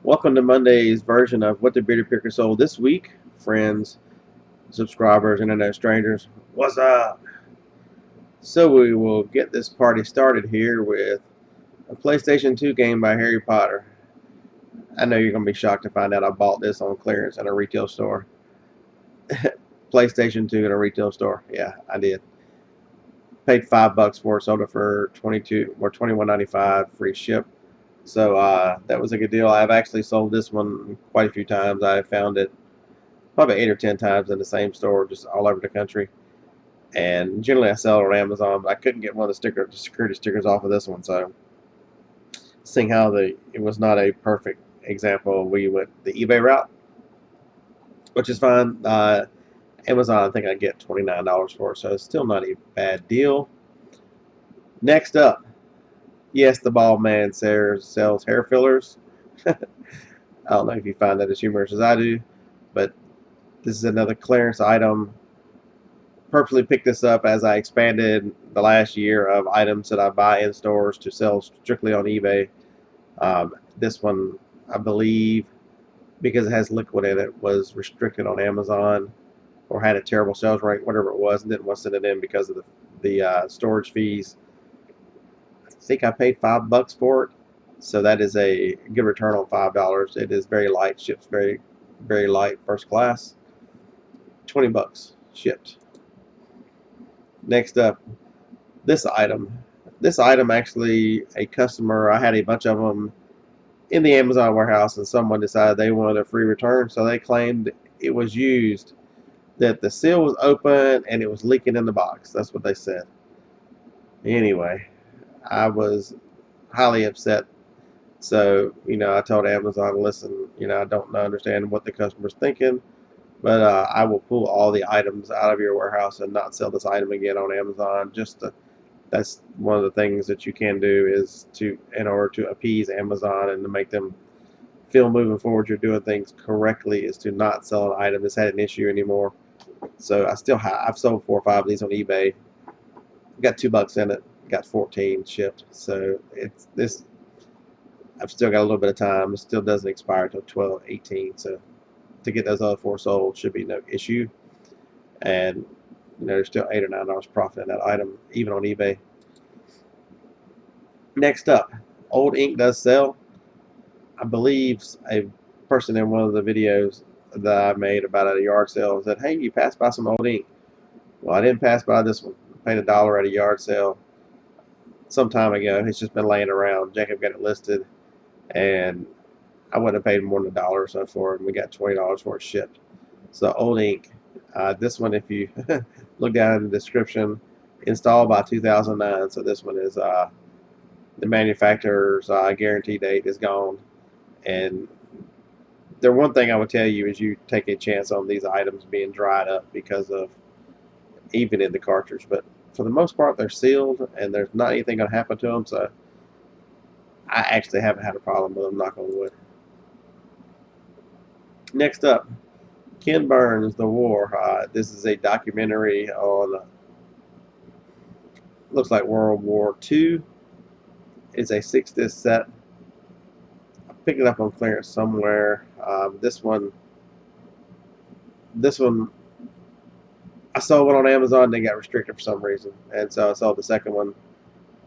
Welcome to Monday's version of What the Bearded Picker Sold this week, friends, subscribers, internet strangers. What's up? So we will get this party started here with a PlayStation 2 game by Harry Potter. I know you're going to be shocked to find out I bought this on clearance at a retail store. PlayStation 2 in a retail store. Yeah, I did. Paid $5 for it, sold it for 22 or 21.95 free ship. So that was a good deal. I've actually sold this one quite a few times. I found it probably 8 or 10 times in the same store, just all over the country. And generally, I sell it on Amazon, but I couldn't get one of the security stickers off of this one. So, seeing how it was not a perfect example, we went the eBay route, which is fine. Amazon, I think I get $29 for it, so it's still not a bad deal. Next up, yes, the bald man sells hair fillers. I don't know if you find that as humorous as I do, but this is another clearance item. Purposely picked this up as I expanded the last year of items that I buy in stores to sell strictly on eBay. This one, I believe, because it has liquid in it, was restricted on Amazon or had a terrible sales rate, whatever it was, and didn't want to send it in because of the storage fees. I think I paid $5 for it, so that is a good return on $5. It is very light, ships very, very light, first class. $20 shipped. Next up, this item. This item actually, a customer, I had a bunch of them in the Amazon warehouse, and someone decided they wanted a free return, so they claimed it was used, that the seal was open and it was leaking in the box. That's what they said. Anyway, I was highly upset. So, I told Amazon, listen, I don't understand what the customer's thinking, but I will pull all the items out of your warehouse and not sell this item again on Amazon. That's one of the things that you can do is in order to appease Amazon and to make them feel moving forward you're doing things correctly, is to not sell an item that's had an issue anymore. So I've sold 4 or 5 of these on eBay. Got $2 in it. Got 14 shipped. So I've still got a little bit of time. It still doesn't expire until 12/18. So to get those other 4 sold should be no issue. And there's still $8 or $9 profit in that item, even on eBay. Next up, old ink does sell. I believe a person in one of the videos that I made about a yard sale said, "Hey, you passed by some old ink." Well, I didn't pass by this one. I paid $1 at a yard sale some time ago. It's just been laying around. Jacob got it listed, and I wouldn't have paid more than $1 or so for it, and we got $20 for it shipped. So old ink. This one, if you look down in the description, installed by 2009. So this one is the manufacturer's guarantee date is gone. And the one thing I would tell you is you take a chance on these items being dried up because of even in the cartridge. But for the most part, they're sealed and there's not anything going to happen to them. So I actually haven't had a problem with them, knock on wood. Next up, Ken Burns, The War. This is a documentary on, looks like World War II. It's a 6-disc set. I picked it up on clearance somewhere. This one, I sold one on Amazon. They got restricted for some reason, and so I sold the second one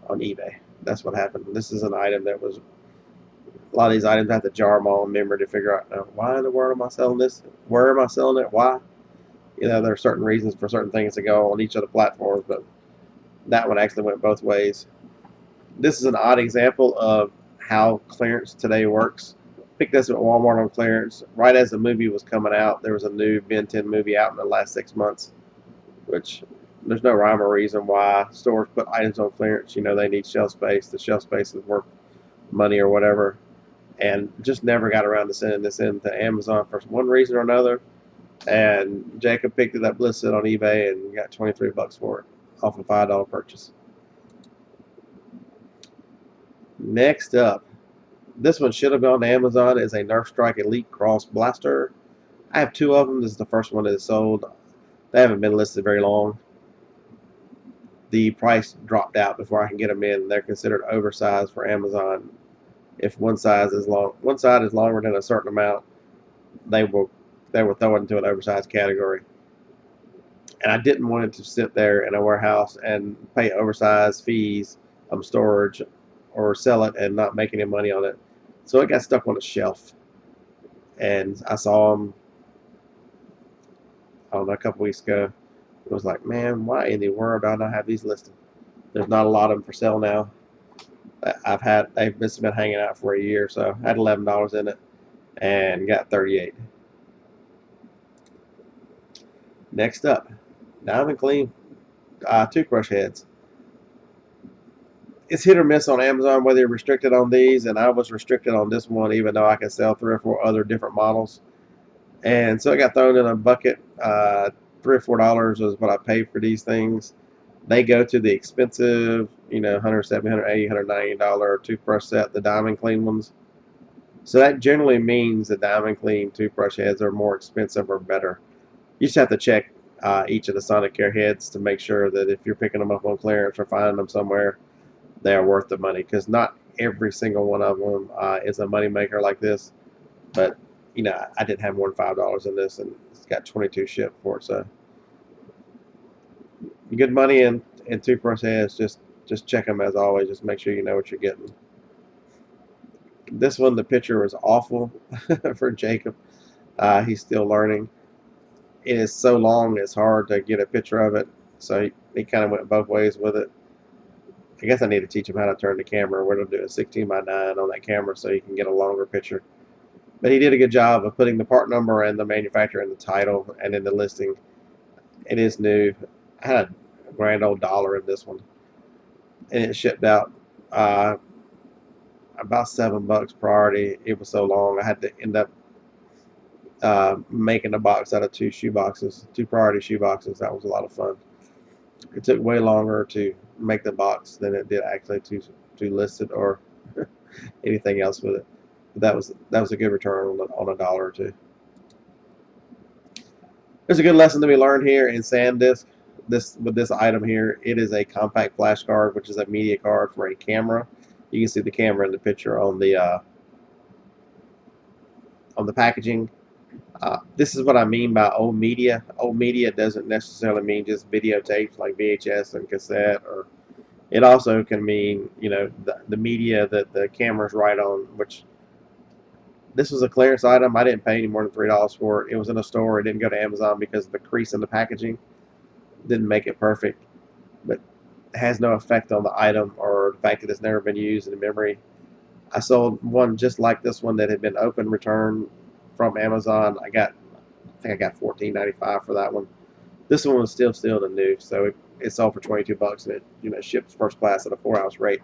on eBay. That's what happened. This is an item that was, a lot of these items I have to jar them all in memory to figure out, why in the world am I selling this? Where am I selling it? Why? There are certain reasons for certain things to go on each of the platforms, but that one actually went both ways. This is an odd example of how clearance today works. Picked this at Walmart on clearance. Right as the movie was coming out, there was a new Minton movie out in the last 6 months, which there's no rhyme or reason why stores put items on clearance. They need shelf space. The shelf space is worth money or whatever. And just never got around to sending this in to Amazon for one reason or another. And Jacob picked it up, listed on eBay, and got $23 for it off a $5 purchase. Next up, this one should have gone to Amazon, is a Nerf Strike Elite Cross Blaster. I have 2 of them. This is the first one that is sold. They haven't been listed very long. The price dropped out before I can get them in. They're considered oversized for Amazon if one side is longer than a certain amount, they will throw it into an oversized category. And I didn't want it to sit there in a warehouse and pay oversized fees on storage or sell it and not make any money on it. So it got stuck on a shelf. And I saw them, I don't know, a couple weeks ago. It was like, man, why in the world do I not have these listed? There's not a lot of them for sale now. They've just been hanging out for a year, so I had $11 in it and got 38. Next up, Diamond Clean toothbrush heads. It's hit or miss on Amazon whether you're restricted on these, and I was restricted on this one even though I can sell 3 or 4 other different models. And so it got thrown in a bucket. $3 or $4 was what I paid for these things. They go to the expensive, $170, $180, $190 toothbrush set, the Diamond Clean ones. So that generally means the Diamond Clean toothbrush heads are more expensive or better. You just have to check each of the Sonicare heads to make sure that if you're picking them up on clearance or finding them somewhere, they are worth the money, because not every single one of them is a moneymaker like this. But I didn't have more than $5 in this, and it's got 22 shipped for it. So good money in toothbrush heads. Just check them as always. Just make sure you know what you're getting. This one, the picture was awful for Jacob. He's still learning. It is so long, it's hard to get a picture of it. So he kind of went both ways with it. I guess I need to teach him how to turn the camera. We're going to do a 16:9 on that camera so he can get a longer picture. But he did a good job of putting the part number and the manufacturer in the title and in the listing. It is new. I had a grand old dollar in this one. And it shipped out about $7 priority. It was so long I had to end up making a box out of 2 priority shoe boxes. That was a lot of fun. It took way longer to make the box than it did actually to list it or anything else with it. But that was a good return on a dollar or two. There's a good lesson to be learned here in SanDisk. With this item here, it is a compact flash card, which is a media card for a camera. You can see the camera in the picture on the packaging. This is what I mean by old media. Old media doesn't necessarily mean just videotapes like VHS and cassette, or it also can mean the media that the cameras write on. Which this was a clearance item. I didn't pay any more than $3 for it. It was in a store. It didn't go to Amazon because the crease in the packaging didn't make it perfect, but it has no effect on the item or the fact that it's never been used in memory. I sold one just like this one that had been open returned from Amazon. I think I got $14.95 for that one. This one was still sealed and new, so it sold for $22, and it ships first class at a 4-ounce rate.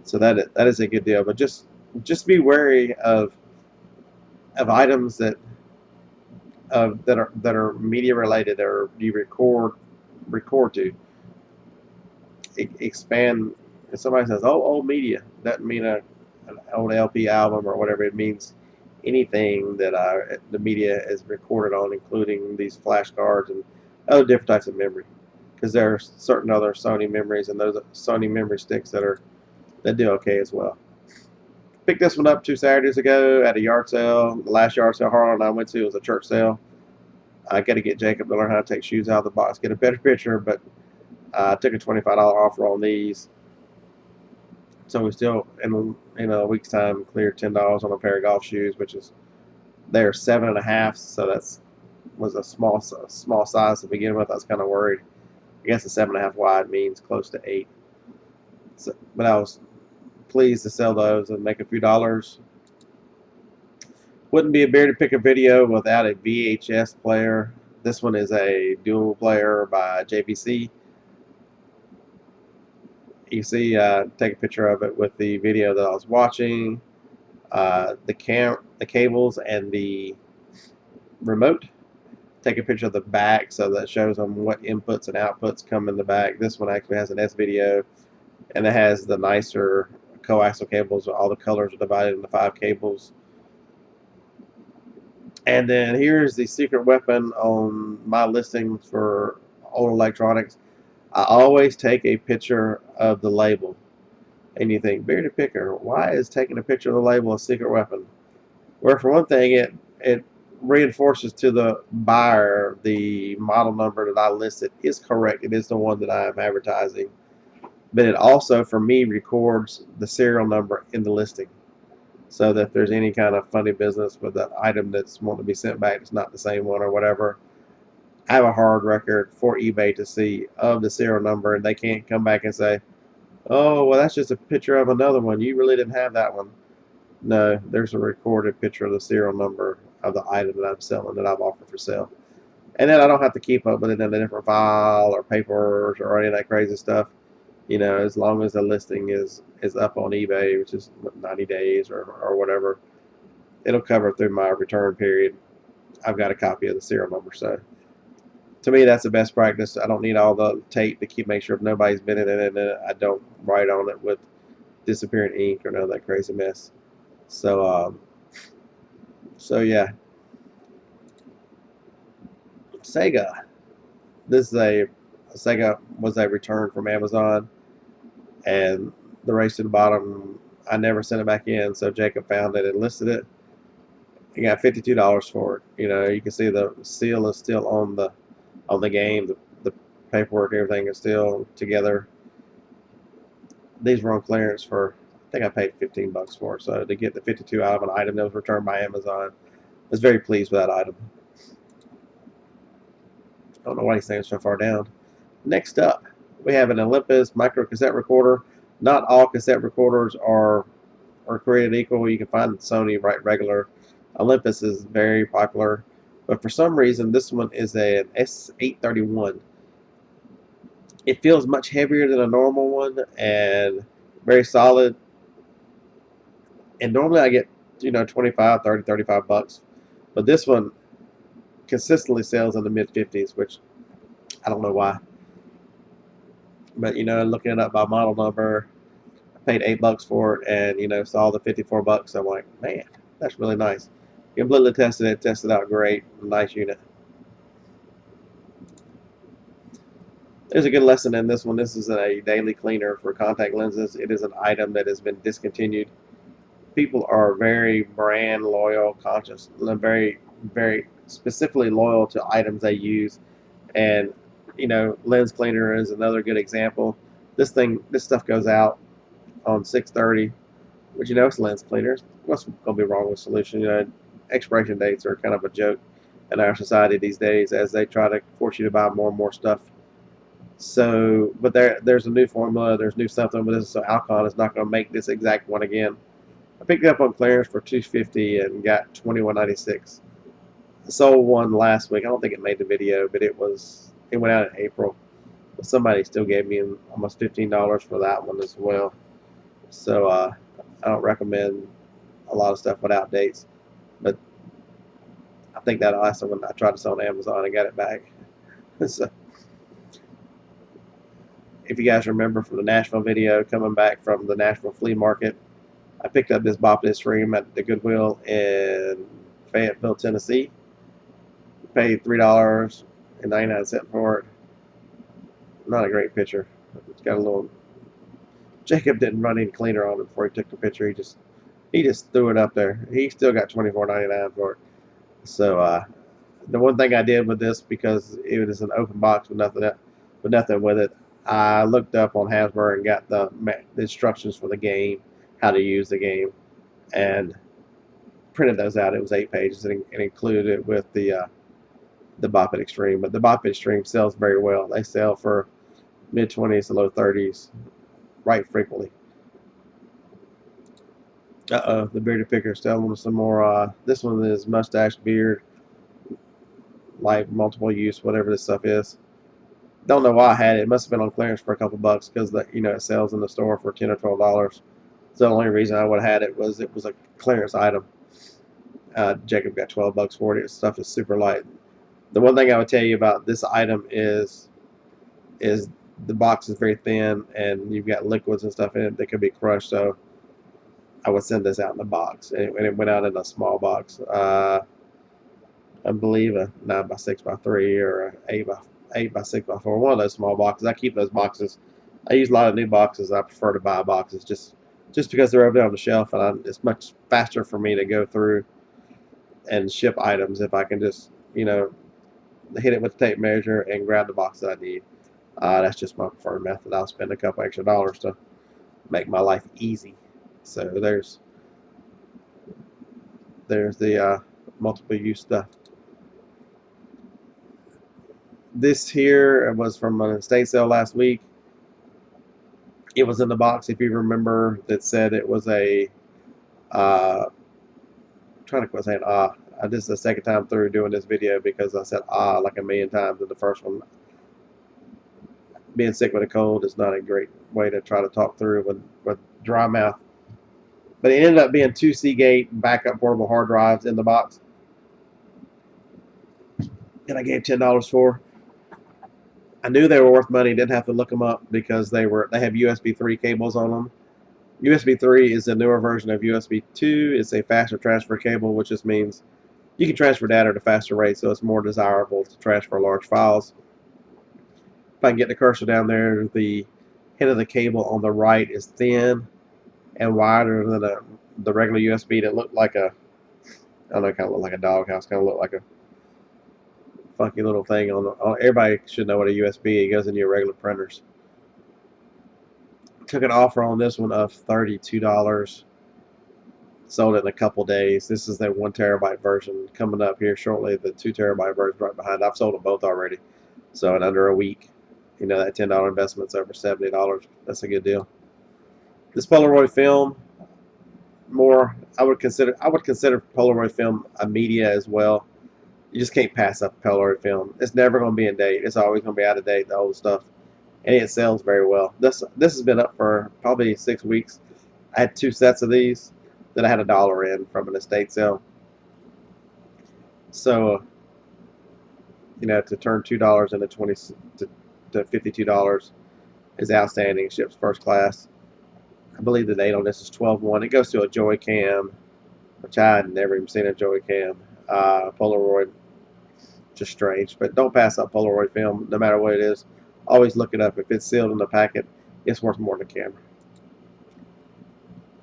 So that is a good deal. But just be wary of items that are media related, or you record to. Expand. If somebody says, "Oh, old media," doesn't mean an old LP album or whatever. It means anything that the media is recorded on, including these flash cards and other different types of memory. Because there are certain other Sony memories and those Sony memory sticks that do okay as well. Picked this one up 2 Saturdays ago at a yard sale. The last yard sale Harlan and I went to was a church sale. I got to get Jacob to learn how to take shoes out of the box, get a better picture, but I took a $25 offer on these. So we still, in a week's time, cleared $10 on a pair of golf shoes, which is, they're 7.5, so was a small size to begin with. I was kind of worried. I guess a 7.5 wide means close to 8. So, but I was pleased to sell those and make a few dollars. Wouldn't be a beer to pick a video without a VHS player. This one is a dual player by JVC. You see, take a picture of it with the video that I was watching, the cables and the remote. Take a picture of the back so that shows them what inputs and outputs come in the back. This one actually has an S-video, and it has the nicer coaxial cables. All the colors are divided into 5 cables. And then here's the secret weapon on my listings for old electronics. I always take a picture of the label. And you think, bearded picker, why is taking a picture of the label a secret weapon? Where for one thing, it reinforces to the buyer the model number that I listed is correct. It is the one that I am advertising. But it also, for me, records the serial number in the listing. So that if there's any kind of funny business with that item that's wanting to be sent back, it's not the same one or whatever, I have a hard record for eBay to see of the serial number, and they can't come back and say, oh, well, that's just a picture of another one. You really didn't have that one. No, there's a recorded picture of the serial number of the item that I'm selling that I've offered for sale. And then I don't have to keep up with it in a different file or papers or any of that crazy stuff. You know, as long as the listing is up on eBay, which is 90 days or whatever, it'll cover through my return period. I've got a copy of the serial number. So to me, that's the best practice. I don't need all the tape to keep make sure if nobody's been in it, and I don't write on it with disappearing ink or none of that crazy mess. So yeah, Sega. This is a Sega was a return from Amazon, and the race to the bottom. I never sent it back in, so Jacob found it and listed it. He got $52 for it. You know, you can see the seal is still on the game. The paperwork, everything is still together. These were on clearance for, I think I paid $15 for it. So to get the 52 out of an item that was returned by Amazon, I was very pleased with that item. I don't know why he's staying so far down. Next up, we have an Olympus micro cassette recorder. Not all cassette recorders are created equal. You can find Sony regular. Olympus is very popular, but for some reason this one is an S831. It feels much heavier than a normal one and very solid. And normally I get 25, 30, 35 bucks, but this one consistently sells in the mid 50s, which I don't know why. But looking it up by model number, I paid $8 for it, and saw the 54 bucks. I'm like, man, that's really nice. Completely tested it, tested out great, nice unit. There's a good lesson in this one. This is a daily cleaner for contact lenses. It is an item that has been discontinued. People are very brand loyal, conscious, very, very specifically loyal to items they use. And lens cleaner is another good example. This stuff goes out on 6/30, which it's lens cleaners. What's going to be wrong with solution? Expiration dates are kind of a joke in our society these days as they try to force you to buy more and more stuff. So, but there's a new formula, there's new something, but so Alcon is not going to make this exact one again. I picked it up on clearance for $250 and got $21.96. I sold one last week. I don't think it made the video, but it went out in April. But somebody still gave me almost $15 for that one as well. So I don't recommend a lot of stuff without dates, but I think that last one I tried to sell on Amazon and got it back. So, if you guys remember from the Nashville video, coming back from the Nashville flea market, I picked up this Bop This Stream at the Goodwill in Fayetteville, Tennessee. Paid $3.99 for it. Not a great picture. It's got a little. Jacob didn't run any cleaner on it before he took the picture. He just threw it up there. He still got $24.99 for it. So the one thing I did with this, because it was an open box with nothing with it, I looked up on Hasbro and got the instructions for the game, how to use the game, and printed those out. It was 8 pages and included it with the Bop It Extreme. But the Bop It Extreme sells very well. They sell for mid-20s to low 30s right frequently. The bearded picker is selling some more. This one is mustache beard, light multiple use, whatever this stuff is. Don't know why I had it. It must have been on clearance for a couple bucks because it sells in the store for $10 or $12. So the only reason I would have had it was a clearance item. Jacob got $12 for it. This stuff is super light. The one thing I would tell you about this item is the box is very thin and you've got liquids and stuff in it that could be crushed. So I would send this out in a box, and it went out in a small box. I believe a 9x6x3 or a 8x6x4, one of those small boxes. I keep those boxes I use a lot of new boxes. I prefer to buy boxes just because they're over there on the shelf, and it's much faster for me to go through and ship items if I can just, hit it with the tape measure and grab the box that I need. That's just my preferred method. I'll spend a couple extra dollars to make my life easy. So there's the multiple use stuff. This here was from an estate sale last week. It was in the box, if you remember, that said it was a trying to quit saying this is the second time through doing this video because I said like a million times in the first one. Being sick with a cold is not a great way to try to talk through with dry mouth. But it ended up being two Seagate backup portable hard drives in the box. And I gave $10 for. I knew they were worth money, didn't have to look them up because they have USB 3 cables on them. USB 3 is a newer version of USB 2. It's a faster transfer cable, which just means you can transfer data at a faster rate, so it's more desirable to transfer large files. If I can get the cursor down there, the head of the cable on the right is thin and wider than the regular USB that looked like I don't know, kind of looked like a doghouse, kind of looked like a funky little thing everybody should know what a USB is. It goes into your regular printers. Took an offer on this one of $32. Sold it in a couple days. This is the 1 terabyte version coming up here shortly. The 2 terabyte version right behind. I've sold them both already. So in under a week, that $10 investment's over $70. That's a good deal. This Polaroid film, I would consider Polaroid film a media as well. You just can't pass up Polaroid film. It's never going to be in date. It's always going to be out of date, the old stuff. And it sells very well. This has been up for probably 6 weeks. I had 2 sets of these that I had $1 in from an estate sale. So, to turn $2 into to $52 is outstanding. Ships first class. I believe the date on this is 12/1. It goes to a Joy-Cam, which I had never even seen a Joy-Cam. Polaroid, just strange. But don't pass up Polaroid film, no matter what it is. Always look it up. If it's sealed in the packet, it's worth more than a camera.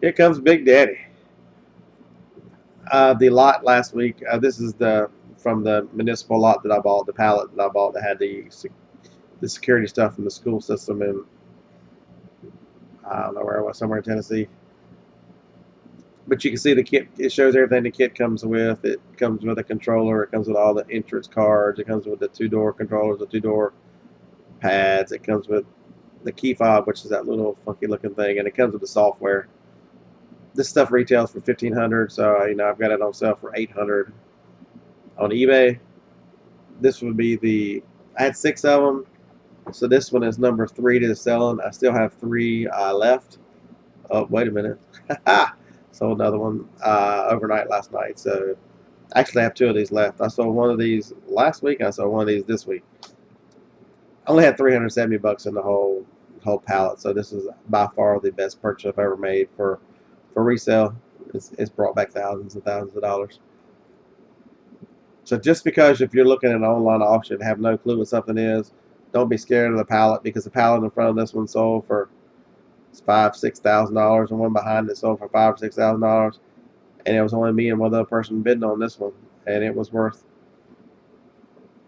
Here comes Big Daddy. The lot last week. This is from the municipal lot that I bought. The pallet that I bought that had the security stuff from the school system in, I don't know where it was, somewhere in Tennessee. But you can see the kit. It shows everything the kit comes with. It comes with a controller. It comes with all the entrance cards. It comes with the 2-door controllers, the 2-door pads. It comes with the key fob, which is that little funky looking thing, and it comes with the software. This stuff retails for $1,500, so I've got it on sale for $800 on eBay. This would be I had 6 of them, so this one is number 3 to selling. I still have 3 left. Oh, wait a minute. Sold another one overnight last night. So actually I have 2 of these left. I sold one of these last week. I sold one of these this week. I only had $370 in the whole pallet. So this is by far the best purchase I've ever made for resale. It's brought back thousands and thousands of dollars. So just because if you're looking at an online auction and have no clue what something is, don't be scared of the pallet, because the pallet in front of this one sold for $5,000-$6,000, and one behind it sold for $5,000 or $6,000, and it was only me and one other person bidding on this one, and it was worth,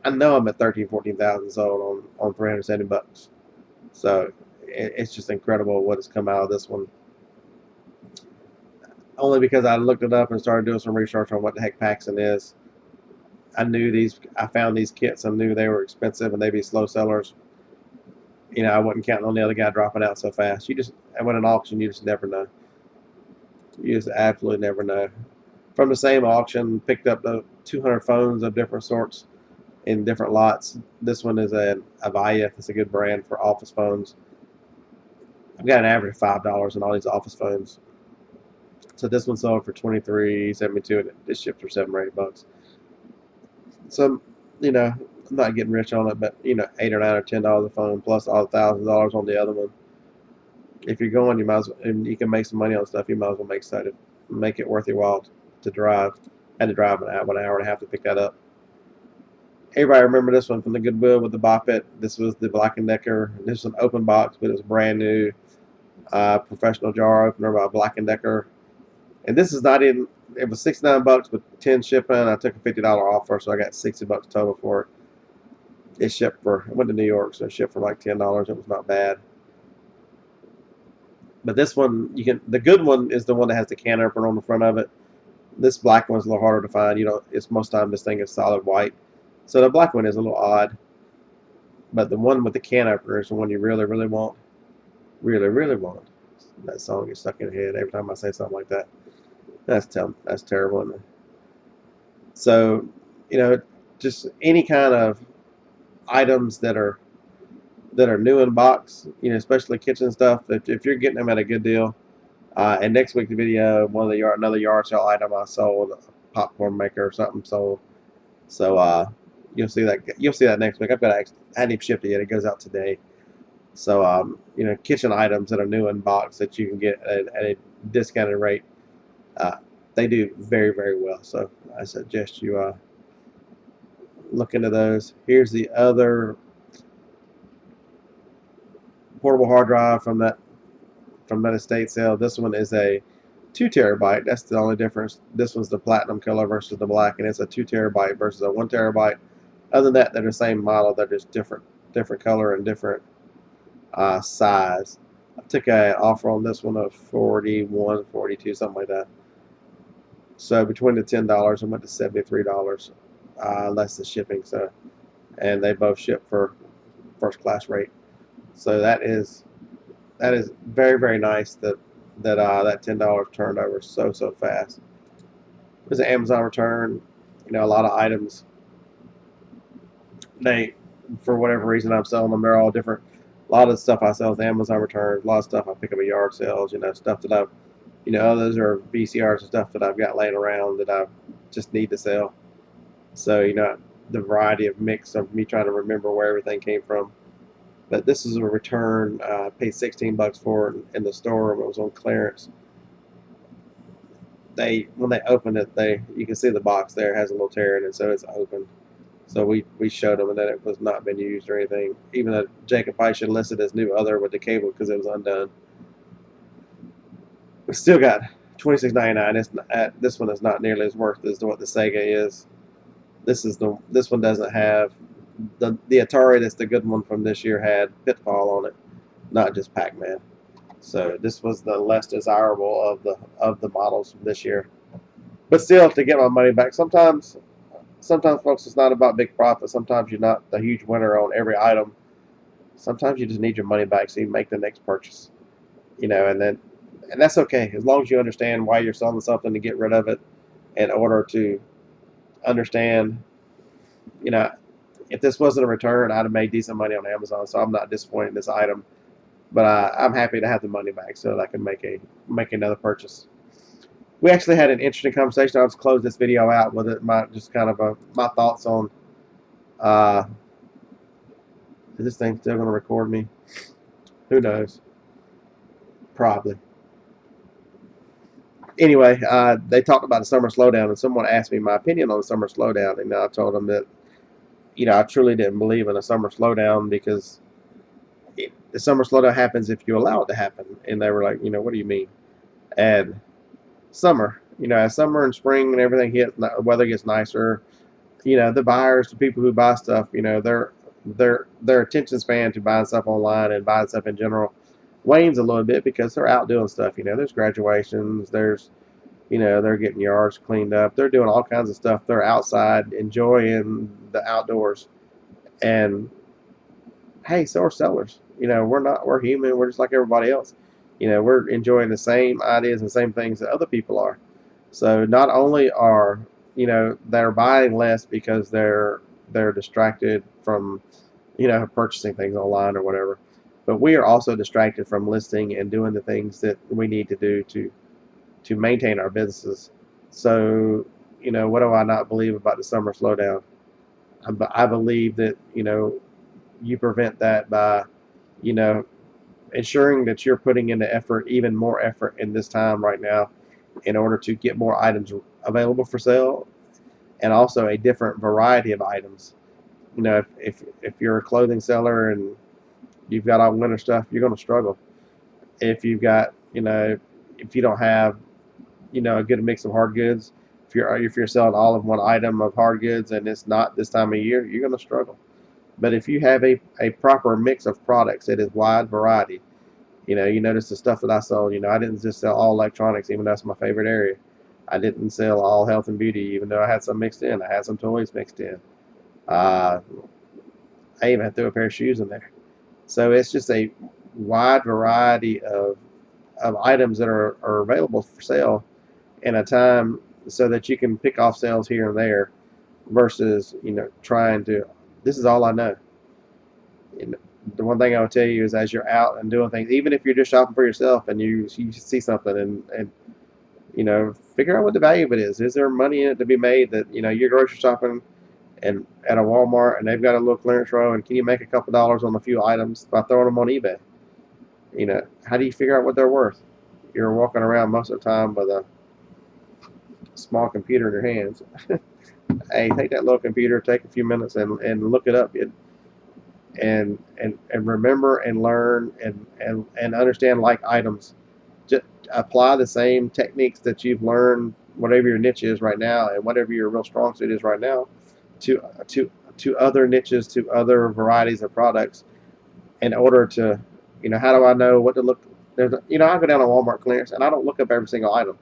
I know I'm at $13,000-$14,000 sold on $370. So it's just incredible what has come out of this one. Only because I looked it up and started doing some research on what the heck Paxson is. I found these kits and knew they were expensive and they'd be slow sellers. I wasn't counting on the other guy dropping out so fast. And when an auction, you just never know. You just absolutely never know. From the same auction, picked up the 200 phones of different sorts in different lots. This one is a Avaya. It's a good brand for office phones. I've got an average of $5 on all these office phones. So this one sold for $23.72, and it shipped for $7 or $8. So, I'm not getting rich on it, but $8 or $9 or $10 a phone plus all the $1,000 on the other one. If you're going, you might as well, and you can make some money on stuff. You might as well make it worth your while to drive. I had to drive an hour and a half to pick that up. Everybody remember this one from the Goodwill with the Bop It. This was the Black & Decker. This was an open box, but it was brand new. Professional jar opener by Black & Decker. And this is not in, it was 69 bucks with 10 shipping. I took a $50 offer, so I got 60 bucks total for it. It shipped for, it went to New York, so it shipped for like $10. It was not bad. But this one, you can, the good one is the one that has the can opener on the front of it. This black one's a little harder to find. You know, it's most time this thing is solid white. So the black one is a little odd. But the one with the can opener is the one you really, really want. Really, really want. That song gets stuck in the head every time I say something like that. That's terrible, isn't it? So, you know, just any kind of items that are new in box, you know, especially kitchen stuff. If you're getting them at a good deal, and next week's video, another yard sale item I sold, a popcorn maker or something sold. So you'll see that next week. I hadn't even shipped it yet. It goes out today. So you know, kitchen items that are new in box that you can get at a discounted rate, they do very, very well. So I suggest you look into those. Here's the other portable hard drive from that estate sale. This one is a 2 terabyte. That's the only difference. This one's the platinum color versus the black, and it's a 2 terabyte versus a 1 terabyte. Other than that, they're the same model. They're just different color and different size. I took an offer on this one of 41, 42, something like that. So between the $10 and went to $73, less the shipping. So, and they both ship for first class rate. So that is very, very nice that that $10 turned over so fast. It was an Amazon return. You know, a lot of items, for whatever reason I'm selling them, they're all different. A lot of the stuff I sell is Amazon returns. A lot of stuff I pick up at yard sales. You know, stuff that I've, you know, others are VCRs and stuff that I've got laying around that I just need to sell. So, you know, the variety of mix of me trying to remember where everything came from. But this is a return. I paid 16 bucks for it in the store. It was on clearance. When they opened it, you can see the box there has a little tear in it, so it's open. So we showed them that it was not been used or anything. Even though Jacob probably should list it as new other with the cable because it was undone. We still got $26.99. This one is not nearly as worth as what the Sega is. This one doesn't have the Atari. That's the good one from this year had Pitfall on it, not just Pac-Man. So this was the less desirable of the models from this year. But still, to get my money back, sometimes folks, it's not about big profit. Sometimes you're not the huge winner on every item. Sometimes you just need your money back so you make the next purchase. You know, and that's okay as long as you understand why you're selling something to get rid of it in order to understand. You know, if this wasn't a return, I'd have made decent money on Amazon, so I'm not disappointed in this item. But I'm happy to have the money back so that I can make another purchase. We actually had an interesting conversation. I'll just close this video out with it. Just kind of my thoughts on. Is this thing still going to record me? Who knows? Probably. Anyway, they talked about the summer slowdown, and someone asked me my opinion on the summer slowdown, and I told them that, you know, I truly didn't believe in a summer slowdown because the summer slowdown happens if you allow it to happen. And they were like, you know, what do you mean? And summer, you know, as summer and spring and everything hit, the weather gets nicer. You know, the buyers, the people who buy stuff, you know, their attention span to buying stuff online and buying stuff in general wanes a little bit because they're out doing stuff. You know, there's graduations, there's, you know, they're getting yards cleaned up, they're doing all kinds of stuff. They're outside enjoying the outdoors. And hey, so are sellers. You know, we're human. We're just like everybody else. You know, we're enjoying the same ideas and same things that other people are. So not only are, you know, they're buying less because they're distracted from, you know, purchasing things online or whatever, but we are also distracted from listing and doing the things that we need to do to maintain our businesses. So, you know, what do I not believe about the summer slowdown? I believe that, you know, you prevent that by, you know, ensuring that you're putting into effort, even more effort in this time right now, in order to get more items available for sale, and also a different variety of items. You know, if you're a clothing seller and you've got all winter stuff, you're going to struggle. If you've got, you know, if you don't have, you know, a good mix of hard goods, if you're selling all of one item of hard goods and it's not this time of year, you're going to struggle. But if you have a proper mix of products, it is wide variety. You know, you notice the stuff that I sold. You know, I didn't just sell all electronics, even though that's my favorite area. I didn't sell all health and beauty, even though I had some mixed in. I had some toys mixed in. Uh, I even threw a pair of shoes in there. So it's just a wide variety of items that are available for sale in a time so that you can pick off sales here and there versus, you know, trying to, this is all I know. You know, the one thing I would tell you is as you're out and doing things, even if you're just shopping for yourself and you see something and you know, figure out what the value of it is. Is there money in it to be made that, you know, you're grocery shopping and at a Walmart and they've got a little clearance row and can you make a couple dollars on a few items by throwing them on eBay? You know, how do you figure out what they're worth? You're walking around most of the time with a small computer in your hands. Hey, take that little computer, take a few minutes and look it up. And remember and learn and understand like items. Just apply the same techniques that you've learned, whatever your niche is right now, and whatever your real strong suit is right now, to to other niches, to other varieties of products, in order to, you know, how do I know what to look? You know, I go down to Walmart clearance and I don't look up every single item.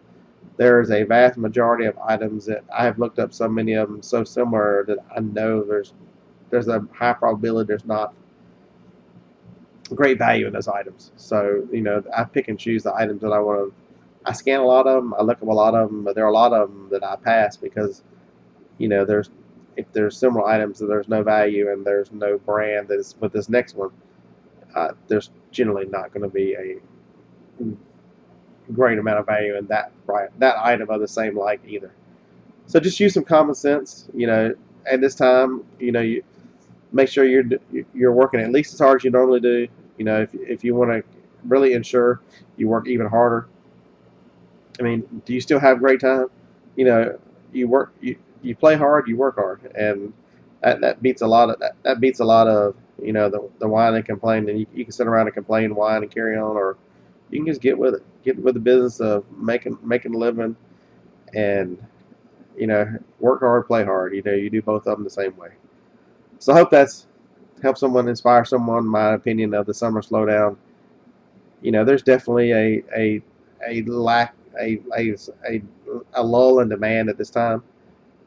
There is a vast majority of items that I have looked up, so many of them so similar that I know there's a high probability there's not great value in those items. So, you know, I pick and choose the items that I want to. I scan a lot of them. I look up a lot of them, but there are a lot of them that I pass because, you know, if there's similar items that there's no value and there's no brand that is with this next one, there's generally not going to be a great amount of value in that item of the same like either. So just use some common sense. You know, at this time, you know, you make sure you're working at least as hard as you normally do. You know, if you want to really ensure you work even harder. I mean, do you still have a great time? You know, you play hard, you work hard, and that beats a lot of that beats a lot of, you know, the whine and complain. And you can sit around and complain, whine, and carry on, or you can just get with it, get with the business of making a living, and, you know, work hard, play hard. You know, you do both of them the same way. So I hope that's helped someone, inspire someone. My opinion of the summer slowdown. You know, there's definitely a lack a lull in demand at this time,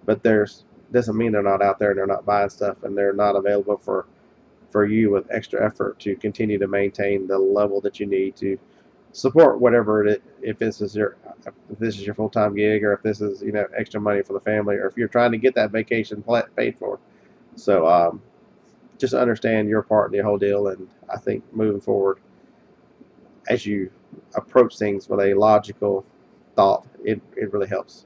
but there's doesn't mean they're not out there and they're not buying stuff and they're not available for you with extra effort to continue to maintain the level that you need to support whatever it, if this is your full-time gig, or if this is, you know, extra money for the family, or if you're trying to get that vacation paid for. So just understand your part in the whole deal, and I think moving forward, as you approach things with a logical thought, it really helps.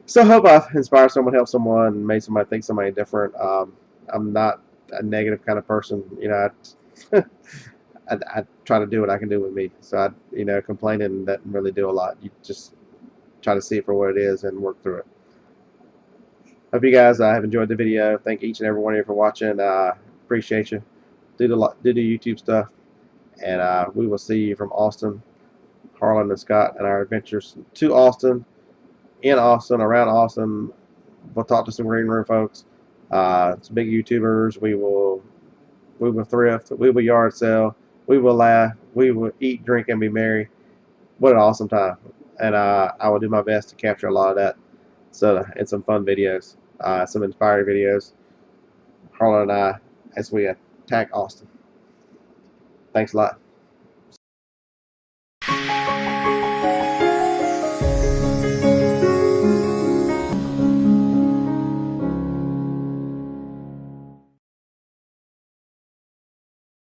So I hope I've inspired someone, helped someone, made somebody think somebody different. I'm not a negative kind of person. You know, I try to do what I can do with me. So you know, complaining doesn't really do a lot. You just try to see it for what it is and work through it. Hope you guys have enjoyed the video. Thank each and every one of you for watching. Appreciate you. Do the YouTube stuff, and we will see you from Austin, Harlan, and Scott, and our adventures to Austin, in Austin, around Austin. We'll talk to some green room folks, some big YouTubers. We will thrift. We will yard sell. We will laugh. We will eat, drink, and be merry. What an awesome time! And I will do my best to capture a lot of that. So, and some fun videos, some inspiring videos. Harlan and I, as we attack Austin. Thanks a lot.